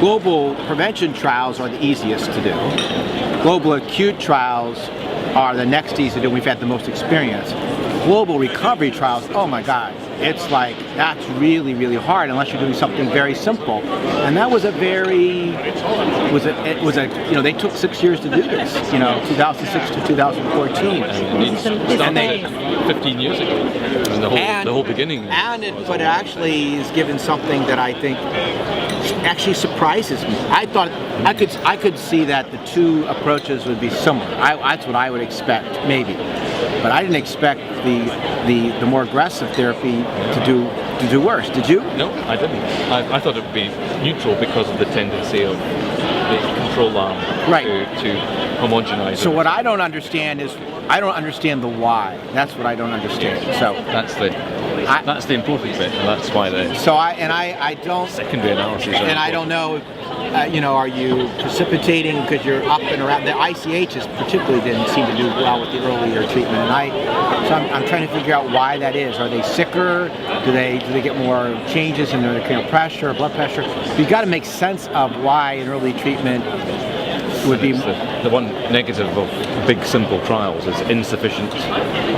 global prevention trials are the easiest to do. Global acute trials are the next easiest to do. We've had the most experience. Global recovery trials, oh my God, it's like, that's really, really hard unless you're doing something very simple. And that was a very, they took 6 years to do this, 2006 to 2014. And they 15 years ago, and the whole beginning. But it actually is given something that I think actually surprises me. I thought I could see that the two approaches would be similar. That's what I would expect, maybe. But I didn't expect the more aggressive therapy to do worse. Did you? No, I didn't. I thought it would be neutral because of the tendency of the control arm to homogenize. So what I don't understand is I don't understand the why. That's what I don't understand. So that's the important bit, and that's why I don't secondary analysis. And I don't know. Are you precipitating because you're up and around? The ICHs particularly didn't seem to do well with the earlier treatment, and I'm trying to figure out why that is. Are they sicker? Do they get more changes in their pressure, blood pressure? You've got to make sense of why an early treatment would be. The one negative of big simple trials is insufficient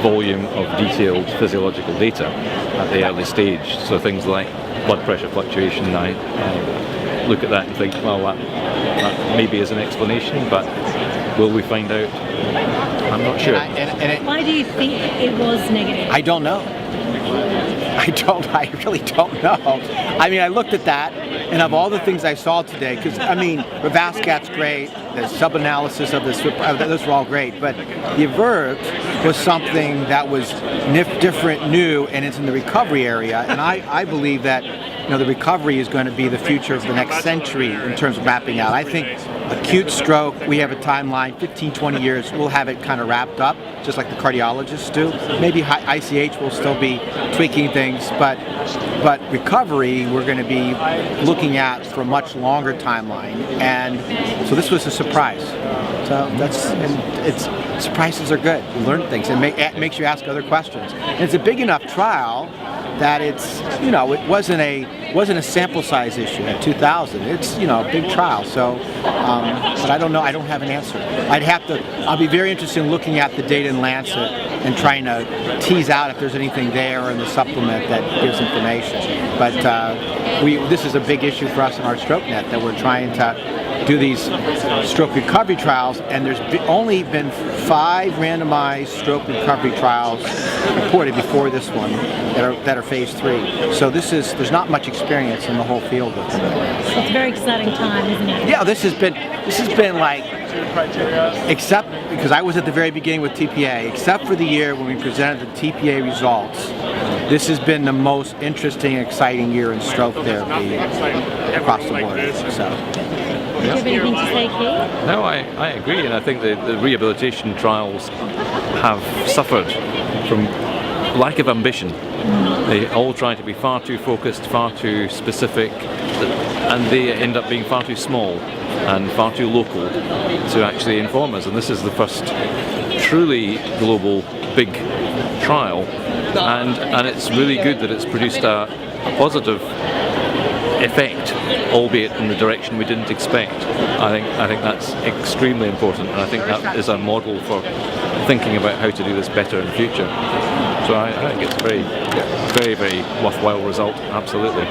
volume of detailed physiological data at the early stage. So things like blood pressure fluctuation, I look at that and think, well, that maybe is an explanation, but will we find out? I'm not sure. Why do you think it was negative? I don't know. I really don't know. I mean, I looked at that, and of all the things I saw today, because, Revascat's great, the sub-analysis of this, those were all great, but the AVERT was something that was different, new, and it's in the recovery area, and I believe that the recovery is going to be the future of the next century in terms of wrapping out. I think acute stroke, we have a timeline, 15, 20 years, we'll have it kind of wrapped up, just like the cardiologists do. Maybe ICH will still be tweaking things, but recovery, we're going to be looking at for a much longer timeline. And so this was a surprise. So surprises are good. You learn things, and it makes you ask other questions. And it's a big enough trial that it's, it wasn't a sample size issue at 2,000. It's, a big trial. So, but I don't know. I don't have an answer. I'll be very interested in looking at the data in Lancet and trying to tease out if there's anything there in the supplement that gives information. But this is a big issue for us in our StrokeNet, that we're trying to do these stroke recovery trials, and there's only been 5 randomized stroke recovery trials reported before this one that are phase 3. So there's not much experience in the whole field of it. So it's a very exciting time, isn't it? Yeah, this has been like, except because I was at the very beginning with TPA, except for the year when we presented the TPA results, this has been the most interesting, exciting year in stroke therapy across the board. So. Do you have anything to say, Keith? No, I agree, and I think the rehabilitation trials have suffered from lack of ambition. They all try to be far too focused, far too specific, and they end up being far too small and far too local to actually inform us. And this is the first truly global big trial, and it's really good that it's produced a positive effect, albeit in the direction we didn't expect. I think that's extremely important, and I think that is a model for thinking about how to do this better in the future. So I think it's a very, very, very worthwhile result, absolutely.